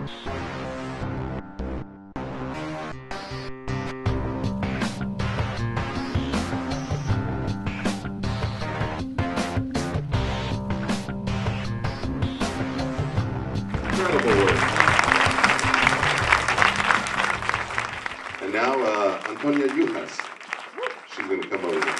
Incredible work. And now, Antonia Juhasz. She's going to come over here.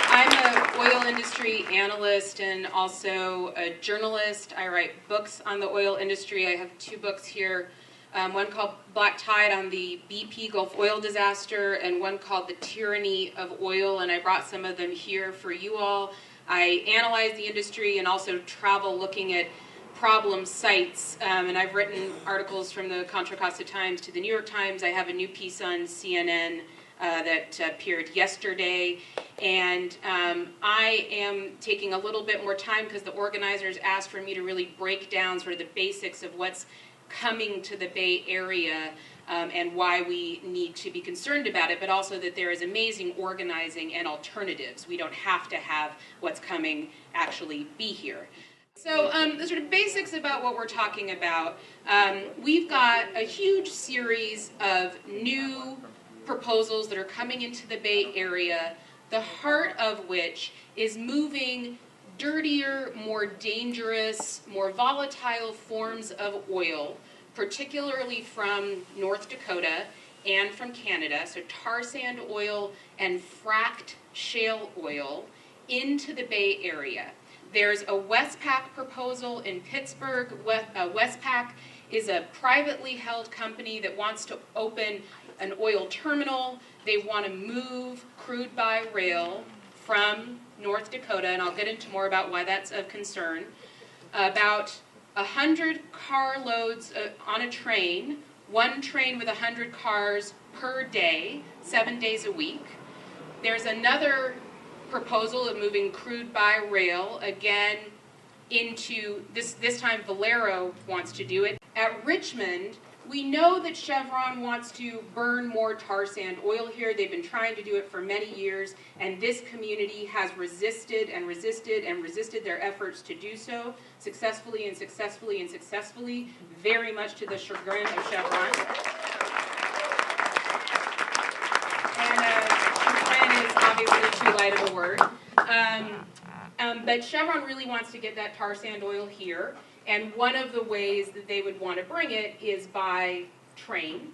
I'm an oil industry analyst and also a journalist. I write books on the oil industry. I have 2 books here, one called Black Tide on the BP Gulf oil disaster and one called The Tyranny of Oil, and I brought some of them here for you all. I analyze the industry and also travel looking at problem sites, and I've written articles from the Contra Costa Times to the New York Times. I have a new piece on CNN that appeared yesterday, and I am taking a little bit more time because the organizers asked for me to really break down sort of the basics of what's coming to the Bay Area and why we need to be concerned about it, but also that there is amazing organizing and alternatives. We don't have to have what's coming actually be here. So the sort of basics about what we're talking about, we've got a huge series of new proposals that are coming into the Bay Area, the heart of which is moving dirtier, more dangerous, more volatile forms of oil, particularly from North Dakota and from Canada, so tar sand oil and fracked shale oil, into the Bay Area. There's a Westpac proposal in Pittsburgh. Westpac is a privately held company that wants to open an oil terminal. They want to move crude by rail from North Dakota, and I'll get into more about why that's of concern. About 100 car loads on a train, one train with 100 cars per day, 7 days a week. There's another proposal of moving crude by rail, again, into, this time Valero wants to do it. At Richmond, we know that Chevron wants to burn more tar sand oil here. They've been trying to do it for many years, and this community has resisted and resisted and resisted their efforts to do so, successfully and successfully and successfully, very much to the chagrin of Chevron. Chagrin is obviously too light of a word. But Chevron really wants to get that tar sand oil here. And one of the ways that they would want to bring it is by train.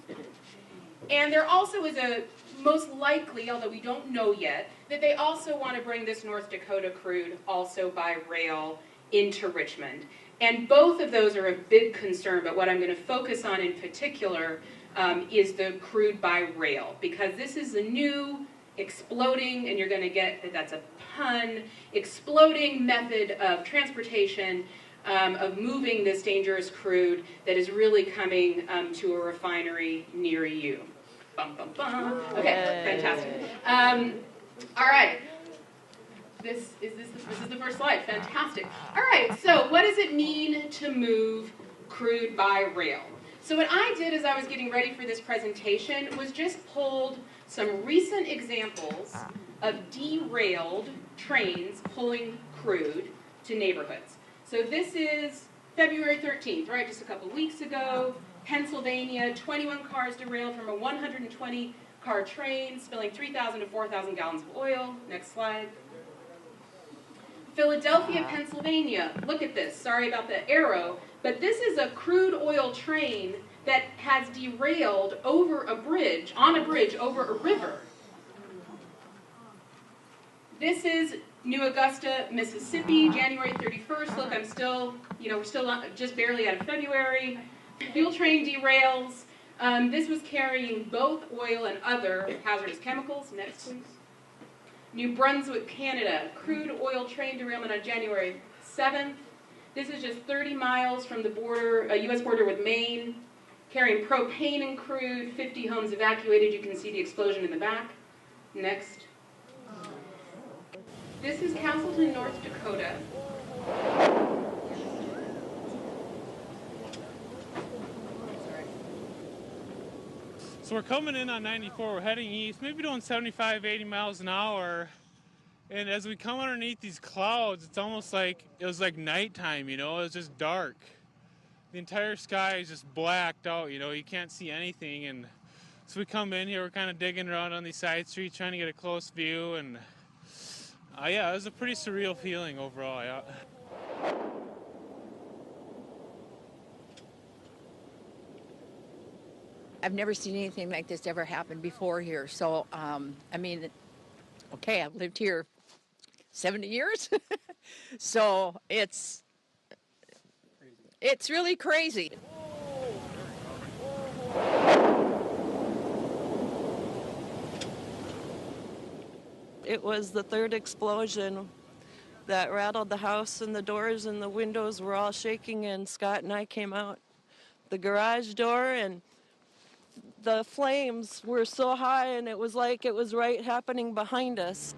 And there also is a, most likely, although we don't know yet, that they also want to bring this North Dakota crude also by rail into Richmond. And both of those are a big concern, but what I'm going to focus on in particular is the crude by rail, because this is a new, exploding, and you're going to get, that's a pun, exploding method of transportation of moving this dangerous crude that is really coming to a refinery near you. Bum, bum, bum. Okay, fantastic. All right. This is the first slide. Fantastic. All right, so what does it mean to move crude by rail? So what I did as I was getting ready for this presentation was just pulled some recent examples of derailed trains pulling crude to neighborhoods. So this is February 13th, right, just a couple weeks ago. Pennsylvania, 21 cars derailed from a 120-car train, spilling 3,000 to 4,000 gallons of oil. Next slide. Philadelphia, Pennsylvania. Look at this. Sorry about the arrow, but this is a crude oil train that has derailed over a bridge, on a bridge over a river. This is New Augusta, Mississippi, January 31st. Look, I'm still, we're still just barely out of February. Fuel train derails. This was carrying both oil and other hazardous chemicals. Next, please. New Brunswick, Canada, crude oil train derailment on January 7th. This is just 30 miles from the border, U.S. border with Maine, carrying propane and crude, 50 homes evacuated. You can see the explosion in the back. Next. This is Castleton, North Dakota. So we're coming in on 94, we're heading east, maybe doing 75, 80 miles an hour. And as we come underneath these clouds, it's almost like it was like nighttime, you know, it was just dark. The entire sky is just blacked out, you know, you can't see anything. And so we come in here, we're kind of digging around on these side streets, trying to get a close view. And yeah, it was a pretty surreal feeling overall, yeah. I've never seen anything like this ever happen before here. So, I mean, okay, I've lived here 70 years. So it's really crazy. It was the third explosion that rattled the house, and the doors and the windows were all shaking, and Scott and I came out the garage door, and the flames were so high, and it was like it was right happening behind us.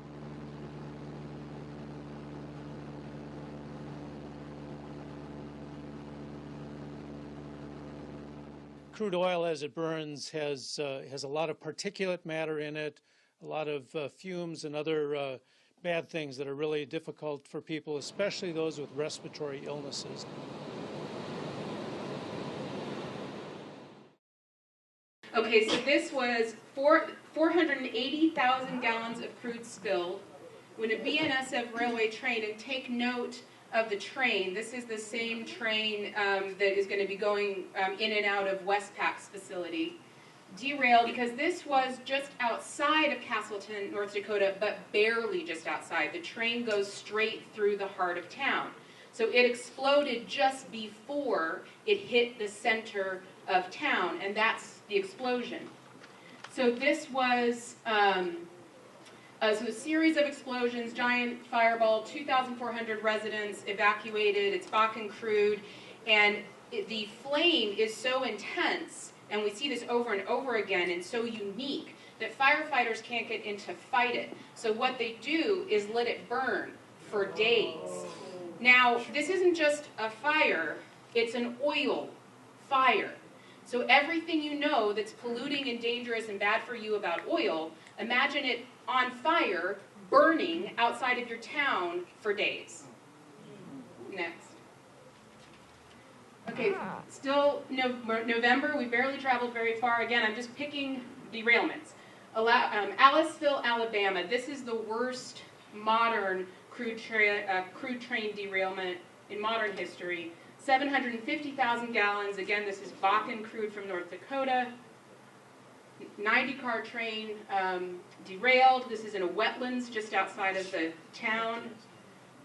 Crude oil, as it burns, has a lot of particulate matter in it, a lot of fumes and other bad things that are really difficult for people, especially those with respiratory illnesses. Okay, so this was 480,000 gallons of crude spilled when a BNSF railway train, and take note of the train. This is the same train that is going to be going in and out of Westpac's facility. Derailed because this was just outside of Castleton, North Dakota, but barely just outside. The train goes straight through the heart of town. So it exploded just before it hit the center of town, and that's the explosion. So this was so a series of explosions, giant fireball, 2,400 residents evacuated, it's Bakken crude, and the flame is so intense, and we see this over and over again, and so unique, that firefighters can't get in to fight it. So what they do is let it burn for days. Now, this isn't just a fire, it's an oil fire. So everything you know that's polluting and dangerous and bad for you about oil, imagine it on fire, burning outside of your town for days. Next. Okay, still November, we barely traveled very far. Again, I'm just picking derailments. Aliceville, Alabama. This is the worst modern crude train derailment in modern history. 750,000 gallons. Again, this is Bakken crude from North Dakota. 90-car train derailed. This is in a wetlands just outside of the town,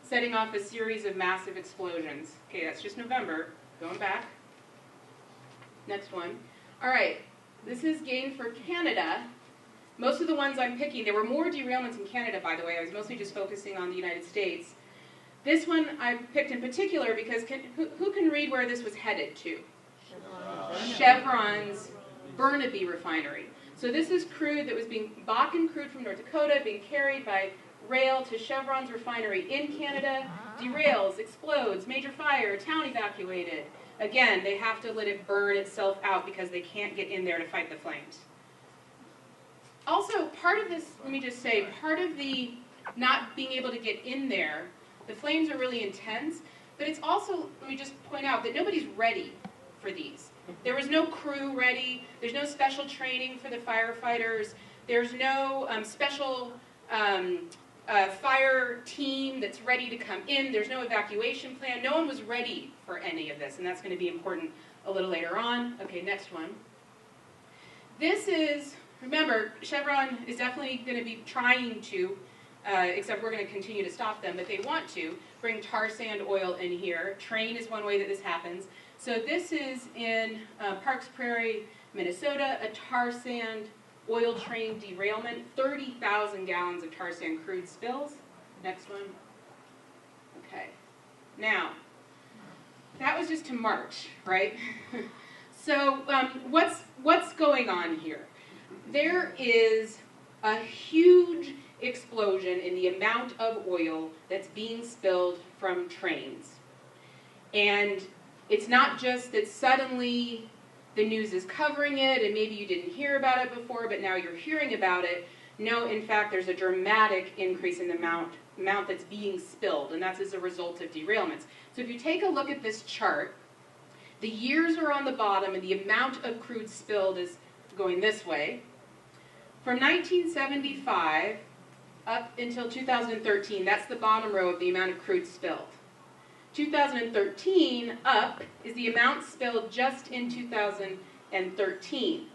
setting off a series of massive explosions. Okay, that's just November. Going back. Next one. All right, this is gain for Canada. Most of the ones I'm picking, there were more derailments in Canada, by the way. I was mostly just focusing on the United States. This one I picked in particular because who can read where this was headed to? Chevron's Burnaby refinery. So this is crude that was Bakken crude from North Dakota, being carried by rail to Chevron's refinery in Canada, derails, explodes, major fire, town evacuated. Again, they have to let it burn itself out because they can't get in there to fight the flames. Also, part of this, let me just say, part of the not being able to get in there, the flames are really intense, but it's also, let me just point out, that nobody's ready for these. There was no crew ready, there's no special training for the firefighters, there's no special fire team that's ready to come in, there's no evacuation plan, no one was ready for any of this, and that's going to be important a little later on. Okay, next one. This is, remember, Chevron is definitely going to be trying to, except we're going to continue to stop them, but they want to bring tar sand oil in here. Train is one way that this happens. So this is in Parks Prairie, Minnesota, a tar sand oil train derailment, 30,000 gallons of tar sand crude spills. Next one. Okay. Now, that was just to March, right? So what's going on here? There is a huge explosion in the amount of oil that's being spilled from trains. And it's not just that suddenly the news is covering it and maybe you didn't hear about it before, but now you're hearing about it. No, in fact, there's a dramatic increase in the amount that's being spilled, and that's as a result of derailments. So if you take a look at this chart, the years are on the bottom, and the amount of crude spilled is going this way. From 1975 up until 2013, that's the bottom row of the amount of crude spilled. 2013 up is the amount spilled just in 2013.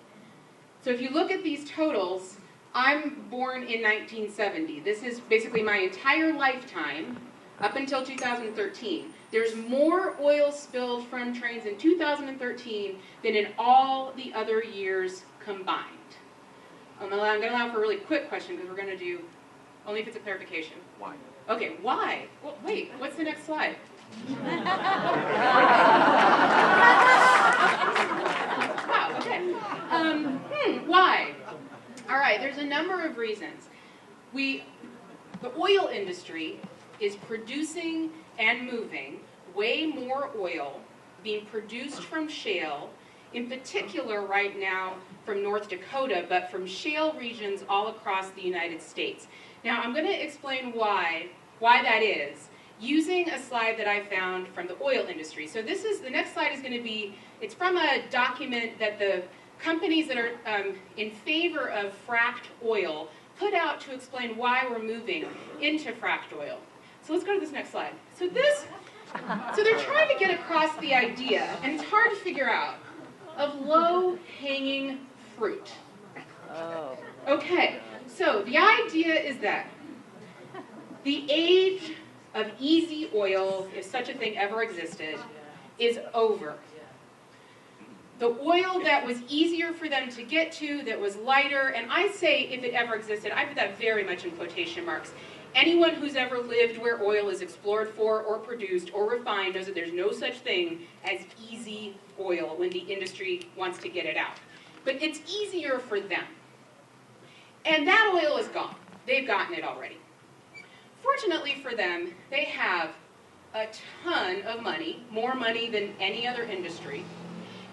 So if you look at these totals, I'm born in 1970. This is basically my entire lifetime up until 2013. There's more oil spilled from trains in 2013 than in all the other years combined. I'm going to allow for a really quick question because we're going to do, only if it's a clarification. Why? Okay, why? Well, wait, what's the next slide? Wow, okay. Why? All right, there's a number of reasons. The oil industry is producing and moving way more oil being produced from shale, in particular right now from North Dakota, but from shale regions all across the United States. Now I'm going to explain why that is, using a slide that I found from the oil industry. So the next slide is going to be, it's from a document that the companies that are in favor of fracked oil put out to explain why we're moving into fracked oil. So let's go to this next slide. So they're trying to get across the idea, and it's hard to figure out, of low-hanging fruit. Oh. Okay, so the idea is that the age of easy oil, if such a thing ever existed, is over. The oil that was easier for them to get to, that was lighter, and I say if it ever existed, I put that very much in quotation marks. Anyone who's ever lived where oil is explored for or produced or refined knows that there's no such thing as easy oil when the industry wants to get it out. But it's easier for them. And that oil is gone. They've gotten it already. Fortunately for them, they have a ton of money, more money than any other industry,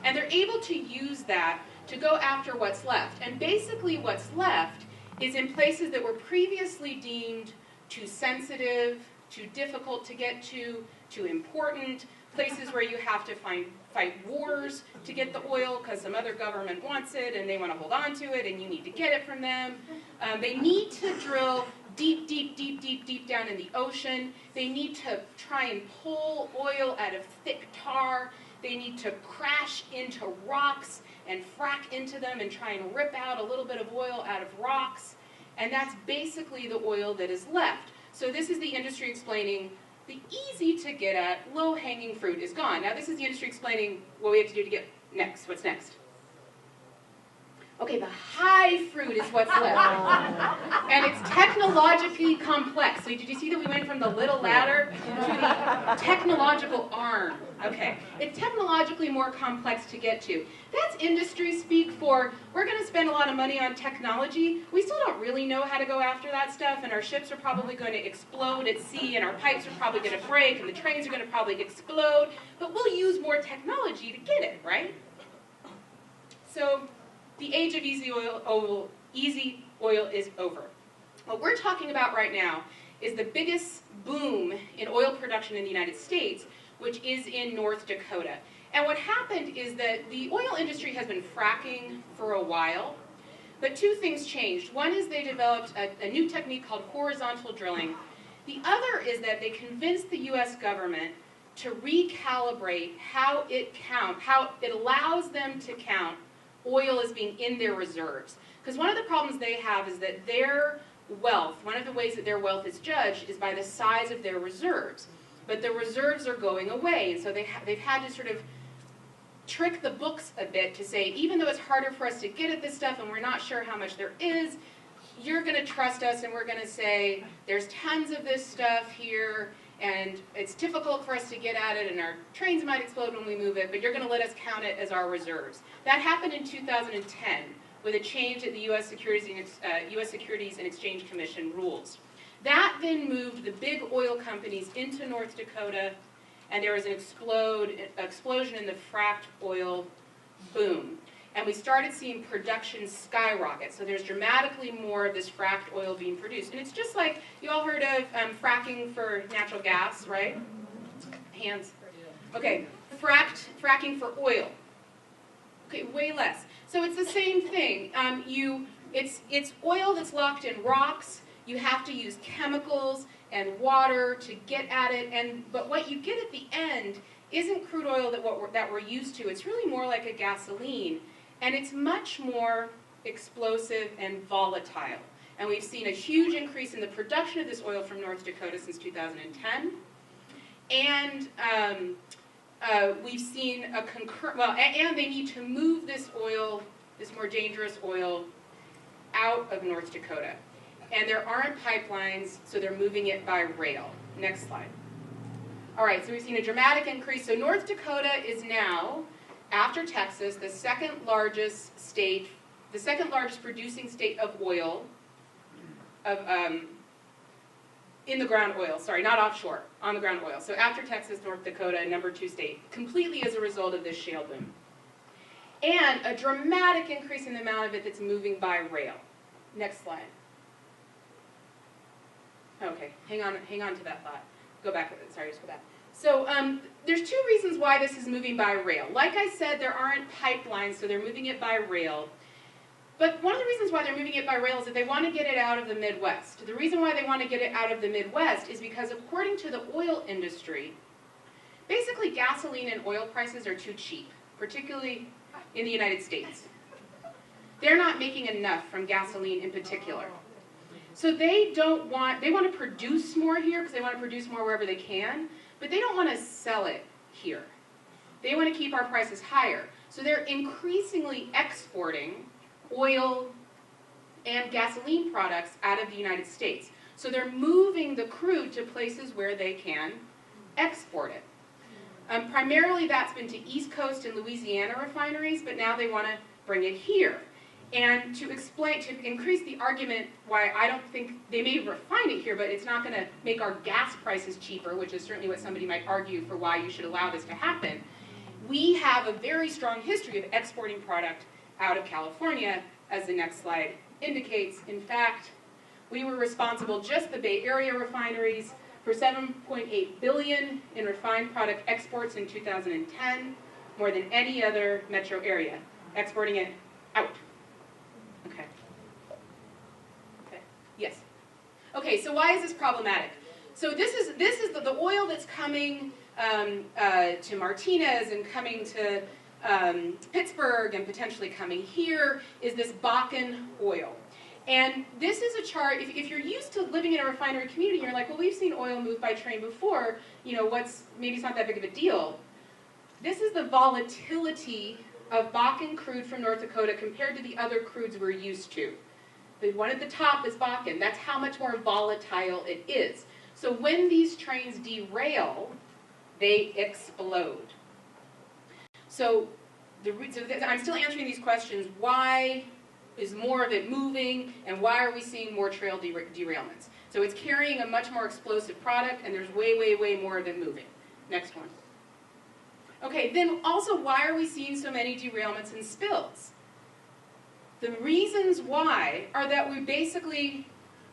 and they're able to use that to go after what's left. And basically what's left is in places that were previously deemed too sensitive, too difficult to get to, too important, places where you have to fight wars to get the oil because some other government wants it and they want to hold on to it and you need to get it from them. They need to drill deep, deep, deep, deep, deep down in the ocean. They need to try and pull oil out of thick tar. They need to crash into rocks and frack into them and try and rip out a little bit of oil out of rocks. And that's basically the oil that is left. So this is the industry explaining the easy to get at, low-hanging fruit is gone. Now this is the industry explaining what we have to do to get next. What's next? Okay, the high fruit is what's left. And it's technologically complex. So did you see that we went from the little ladder to the technological arm? Okay, it's technologically more complex to get to. That's industry speak for, we're going to spend a lot of money on technology. We still don't really know how to go after that stuff, and our ships are probably going to explode at sea, and our pipes are probably going to break, and the trains are going to probably explode, but we'll use more technology to get it, right? So the age of easy oil is over. What we're talking about right now is the biggest boom in oil production in the United States, which is in North Dakota. And what happened is that the oil industry has been fracking for a while, but two things changed. One is they developed a new technique called horizontal drilling. The other is that they convinced the US government to recalibrate how it allows them to count oil as being in their reserves. Because one of the problems they have is that their wealth, one of the ways that their wealth is judged is by the size of their reserves. But the reserves are going away, and so they've had to sort of trick the books a bit to say, even though it's harder for us to get at this stuff and we're not sure how much there is, you're going to trust us and we're going to say, there's tons of this stuff here, and it's difficult for us to get at it, and our trains might explode when we move it, but you're going to let us count it as our reserves. That happened in 2010 with a change at the U.S. Securities and Exchange Commission rules. That then moved the big oil companies into North Dakota, and there was an explosion in the fracked oil boom. and we started seeing production skyrocket. So there's dramatically more of this fracked oil being produced. And it's just like, you all heard of fracking for natural gas, right? Hands. Okay, fracking for oil. Okay, way less. So it's the same thing. It's oil that's locked in rocks. You have to use chemicals and water to get at it. But what you get at the end isn't crude oil that we're used to. It's really more like a gasoline. And it's much more explosive and volatile. And we've seen a huge increase in the production of this oil from North Dakota since 2010. And we've seen and they need to move this oil, this more dangerous oil, out of North Dakota. And there aren't pipelines, so they're moving it by rail. Next slide. All right, so we've seen a dramatic increase. So North Dakota is now, after Texas, the second largest producing state of oil, in the ground oil, sorry, not offshore, on the ground oil. So after Texas, North Dakota, #2 state, completely as a result of this shale boom. And a dramatic increase in the amount of it that's moving by rail. Next slide. Okay, hang on to that thought. Go back, sorry, just go back. So there's two reasons why this is moving by rail. Like I said, there aren't pipelines, so they're moving it by rail. But one of the reasons why they're moving it by rail is that they want to get it out of the Midwest. The reason why they want to get it out of the Midwest is because according to the oil industry, basically gasoline and oil prices are too cheap, particularly in the United States. They're not making enough from gasoline in particular. So they want to produce more here because they want to produce more wherever they can, but they don't want to sell it here. They want to keep our prices higher. So they're increasingly exporting oil and gasoline products out of the United States. So they're moving the crude to places where they can export it. Primarily that's been to East Coast and Louisiana refineries, but now they want to bring it here. And to increase the argument why I don't think, they may refine it here, but it's not going to make our gas prices cheaper, which is certainly what somebody might argue for why you should allow this to happen. We have a very strong history of exporting product out of California, as the next slide indicates. In fact, we were responsible, just the Bay Area refineries, for $7.8 billion in refined product exports in 2010, more than any other metro area, exporting it out. Okay. Yes. Okay, so why is this problematic? So this is the oil that's coming to Martinez and coming to Pittsburgh and potentially coming here is this Bakken oil. And this is a chart, if you're used to living in a refinery community, you're like, well, we've seen oil move by train before, maybe it's not that big of a deal. This is the volatility of Bakken crude from North Dakota compared to the other crudes we're used to. The one at the top is Bakken. That's how much more volatile it is. So when these trains derail, they explode. So I'm still answering these questions. Why is more of it moving, and why are we seeing more trail derailments? So it's carrying a much more explosive product, and there's way, way, way more of it moving. Next one. Okay, then also, why are we seeing so many derailments and spills? The reasons why are that we basically,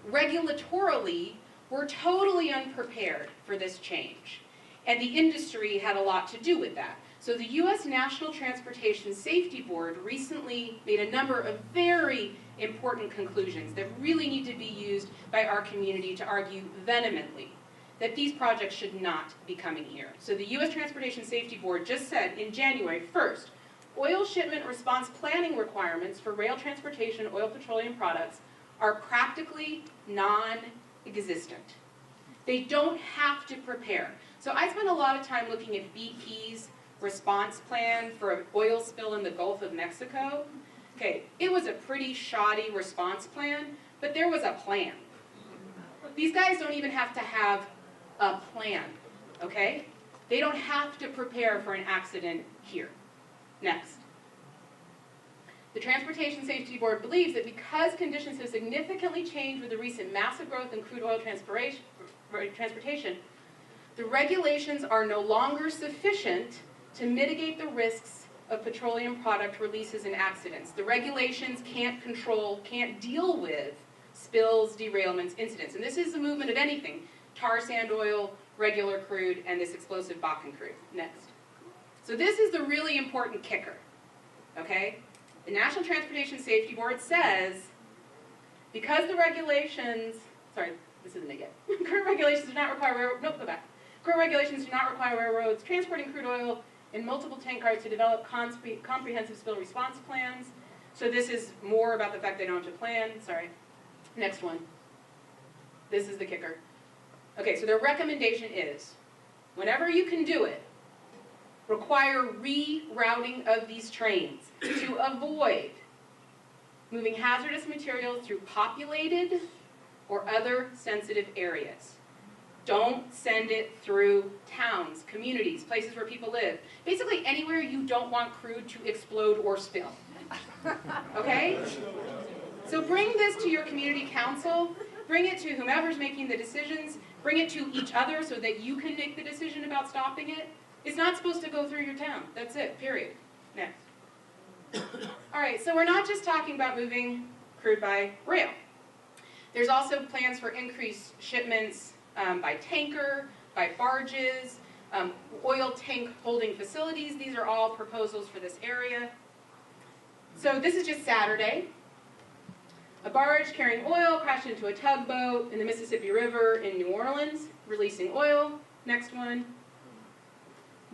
regulatorily, we're totally unprepared for this change. And the industry had a lot to do with that. So the U.S. National Transportation Safety Board recently made a number of very important conclusions that really need to be used by our community to argue vehemently that these projects should not be coming here. So the U.S. Transportation Safety Board just said in January, first, oil shipment response planning requirements for rail transportation oil petroleum products are practically non-existent. They don't have to prepare. So I spent a lot of time looking at BP's response plan for an oil spill in the Gulf of Mexico. Okay, it was a pretty shoddy response plan, but there was a plan. These guys don't even have to have a plan, okay? They don't have to prepare for an accident here. Next. The Transportation Safety Board believes that because conditions have significantly changed with the recent massive growth in crude oil transportation, the regulations are no longer sufficient to mitigate the risks of petroleum product releases and accidents. The regulations can't deal with spills, derailments, incidents. And this is the movement of anything: tar sand oil, regular crude, and this explosive Bakken crude. Next. So this is the really important kicker, okay? The National Transportation Safety Board says, because the regulations, sorry, this isn't it yet. Current regulations do not require Current regulations do not require railroads transporting crude oil in multiple tank cars to develop comprehensive spill response plans. So this is more about the fact they don't have to plan. Sorry. Next one. This is the kicker. Okay, so their recommendation is, whenever you can do it, require rerouting of these trains to avoid moving hazardous materials through populated or other sensitive areas. Don't send it through towns, communities, places where people live. Basically anywhere you don't want crude to explode or spill. Okay? So bring this to your community council, bring it to whomever's making the decisions, bring it to each other so that you can make the decision about stopping it. It's not supposed to go through your town. That's it, period. Next. All right, so we're not just talking about moving crude by rail. There's also plans for increased shipments by tanker, by barges, oil tank holding facilities. These are all proposals for this area. So this is just Saturday. A barge carrying oil crashed into a tugboat in the Mississippi River in New Orleans, releasing oil. Next one.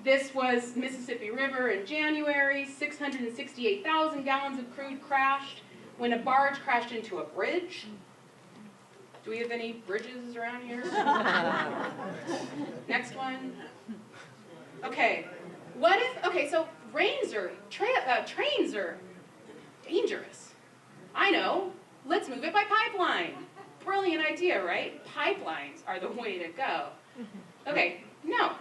This was Mississippi River in January. 668,000 gallons of crude crashed when a barge crashed into a bridge. Do we have any bridges around here? Next one. Okay. What if, okay, so trains are dangerous. I know. Let's move it by pipeline. Brilliant idea, right? Pipelines are the way to go. Okay, no.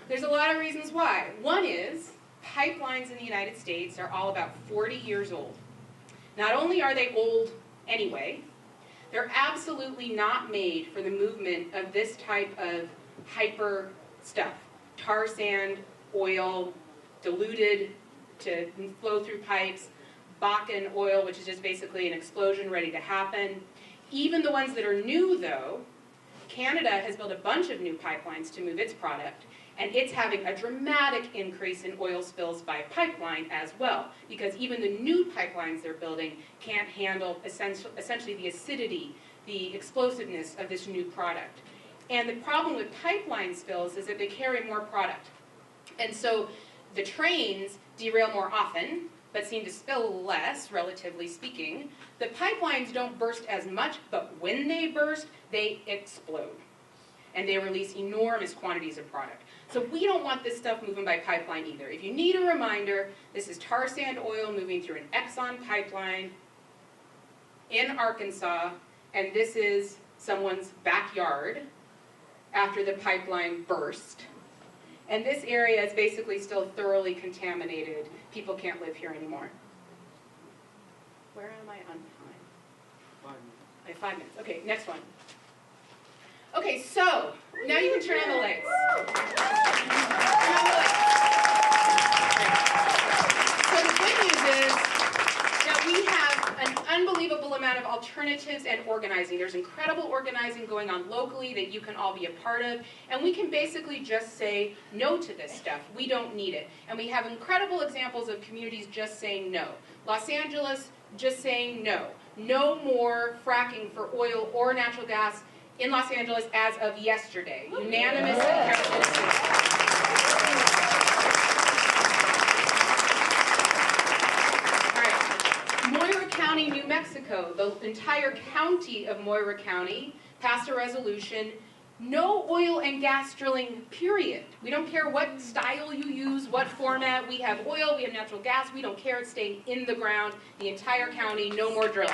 There's a lot of reasons why. One is pipelines in the United States are all about 40 years old. Not only are they old anyway, they're absolutely not made for the movement of this type of hyper stuff. Tar sand, oil, diluted to flow through pipes, Bakken oil, which is just basically an explosion ready to happen. Even the ones that are new, though, Canada has built a bunch of new pipelines to move its product, and it's having a dramatic increase in oil spills by pipeline as well, because even the new pipelines they're building can't handle essentially the acidity, the explosiveness of this new product. And the problem with pipeline spills is that they carry more product. And so the trains derail more often, but seem to spill less, relatively speaking. The pipelines don't burst as much, but when they burst, they explode. And they release enormous quantities of product. So we don't want this stuff moving by pipeline either. If you need a reminder, this is tar sand oil moving through an Exxon pipeline in Arkansas, and this is someone's backyard after the pipeline burst. And this area is basically still thoroughly contaminated. People can't live here anymore. Where am I on time? 5 minutes. I have 5 minutes. Okay, next one. Okay, so now you can turn on the lights. Turn on the lights. So the good news is that we have an unbelievable amount of alternatives and organizing. There's incredible organizing going on locally that you can all be a part of, and we can basically just say no to this stuff. We don't need it. And we have incredible examples of communities just saying no. Los Angeles just saying no. No more fracking for oil or natural gas in Los Angeles as of yesterday. Unanimous in California City. Moira County, New Mexico, the entire county of Moira County passed a resolution, no oil and gas drilling, period. We don't care what style you use, what format. We have oil, we have natural gas, we don't care. It's staying in the ground, the entire county, no more drilling.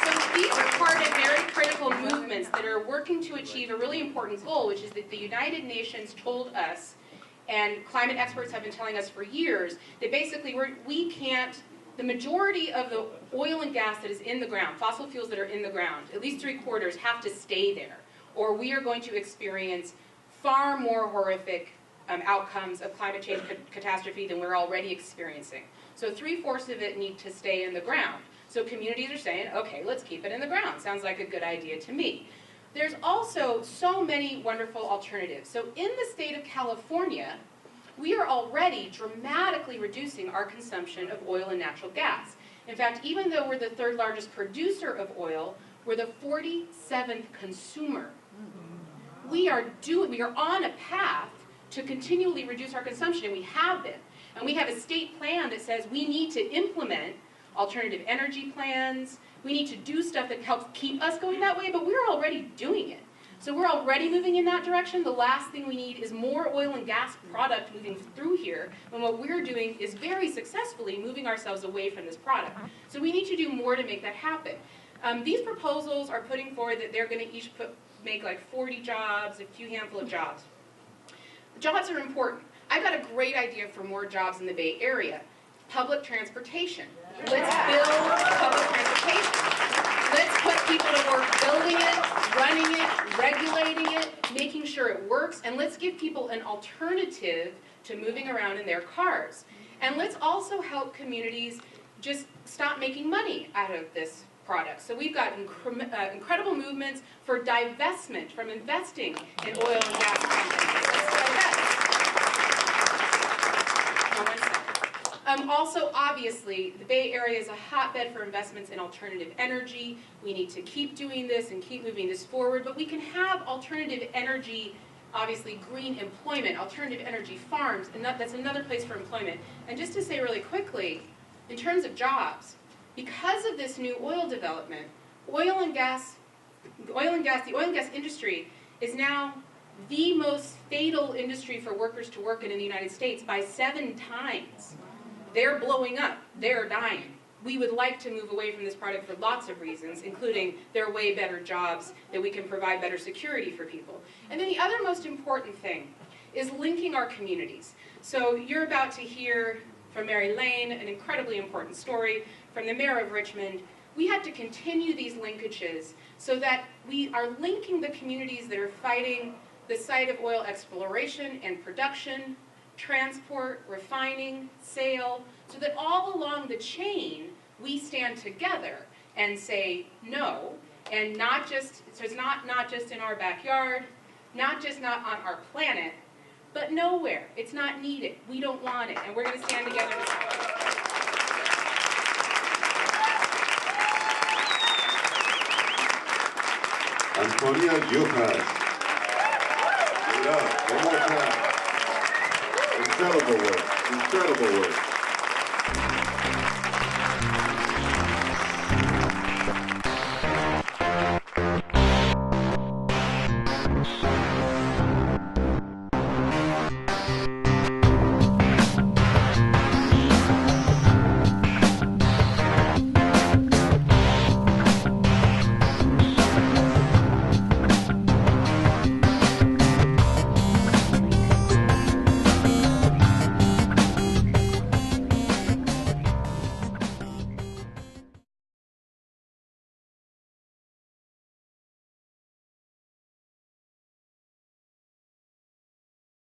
So these are part of very critical movements that are working to achieve a really important goal, which is that the United Nations told us, and climate experts have been telling us for years, that basically we can't, the majority of the oil and gas that is in the ground, fossil fuels that are in the ground, at least 3/4 have to stay there, or we are going to experience far more horrific outcomes of climate change catastrophe than we're already experiencing. So 3/4 of it need to stay in the ground. So communities are saying, okay, let's keep it in the ground. Sounds like a good idea to me. There's also so many wonderful alternatives. So in the state of California, we are already dramatically reducing our consumption of oil and natural gas. In fact, even though we're the 3rd largest producer of oil, we're the 47th consumer. We are on a path to continually reduce our consumption, and we have been. And we have a state plan that says we need to implement alternative energy plans. We need to do stuff that helps keep us going that way, but we're already doing it. So we're already moving in that direction. The last thing we need is more oil and gas product moving through here, when what we're doing is very successfully moving ourselves away from this product. So we need to do more to make that happen. These proposals are putting forward that they're going to each make like 40 jobs, a few handful of jobs. Jobs are important. I've got a great idea for more jobs in the Bay Area. Public transportation. Let's build public transportation. Let's put people to work building it, running it, regulating it, making sure it works, and let's give people an alternative to moving around in their cars. And let's also help communities just stop making money out of this product. So we've got incredible movements for divestment from investing in oil and gas companies. Let's divest. Also, obviously, the Bay Area is a hotbed for investments in alternative energy. We need to keep doing this and keep moving this forward, but we can have alternative energy, obviously green employment, alternative energy farms, and that's another place for employment. And just to say really quickly, in terms of jobs, because of this new oil development, the oil and gas industry is now the most fatal industry for workers to work in the United States by 7 times. They're blowing up. They're dying. We would like to move away from this product for lots of reasons, including there are way better jobs that we can provide better security for people. And then the other most important thing is linking our communities. So you're about to hear from Mary Lane, an incredibly important story, from the mayor of Richmond. We have to continue these linkages so that we are linking the communities that are fighting the site of oil exploration and production, transport, refining, sale, so that all along the chain we stand together and say no, and not just, so it's not just in our backyard, not on our planet, but nowhere. It's not needed. We don't want it, and we're going to stand together to support it. Antonia Juhasz. Give it up. One more time. Incredible work. Incredible work.